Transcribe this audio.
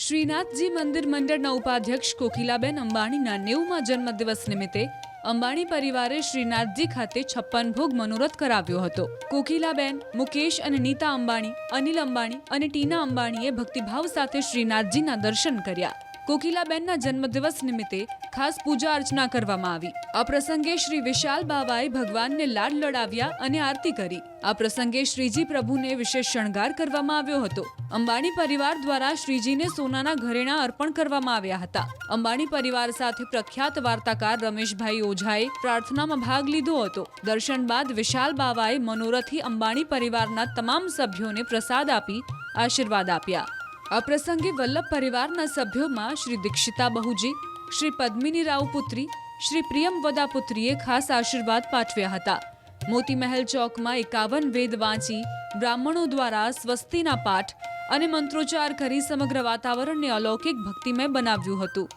શ્રીનાથજી મંદિર મંડળના ઉપાધ્યક્ષ કોકિલાબેન અંબાણીના 90મા જન્મદિવસ નિમિત્તે અંબાણી પરિવારે શ્રીનાથજી ખાતે 56 ભોગ મનોરથ કરાવ્યો હતો. કોકિલાબેન, મુકેશ અને નીતા અંબાણી, અનિલ અંબાણી અને ટીના અંબાણીએ ભક્તિભાવ સાથે શ્રીનાથજીના દર્શન કર્યા. કોકિલાબેનના જન્મદિવસ નિમિત્તે ખાસ પૂજા અર્ચના કરવામાં આવી. આ પ્રસંગે શ્રી વિશાલ બાવાએ ભગવાનને લાડ લડાવ્યા અને આરતી કરી. આ પ્રસંગે શ્રીજી પ્રભુને વિશેષ શણગાર કરવામાં આવ્યો હતો. અંબાણી પરિવાર દ્વારા શ્રીજીને સોનાના ઘરેણાં અર્પણ કરવામાં આવ્યા હતા. અંબાણી પરિવાર સાથે પ્રખ્યાત વાર્તાકાર રમેશભાઈ ઓઝાએ પ્રાર્થનામાં ભાગ લીધો હતો. દર્શન બાદ વિશાલ બાવાએ મનોરથી અંબાણી પરિવારના તમામ સભ્યોને પ્રસાદ આપી આશીર્વાદ આપ્યા. આ પ્રસંગે વલ્લભ પરિવારના સભ્યોમાં શ્રી દીક્ષિતા બહુજી, શ્રી પદ્મિની રાવ પુત્રી, શ્રી પ્રિયમ વદા પુત્રીએ ખાસ આશીર્વાદ પાઠવ્યા હતા. મોતી મહેલ ચોકમાં 51 વેદ વાંચી બ્રાહ્મણો દ્વારા સ્વસ્તિના પાઠ અને મંત્રોચ્ચાર કરી સમગ્ર વાતાવરણને અલૌકિક ભક્તિમય બનાવ્યું હતું.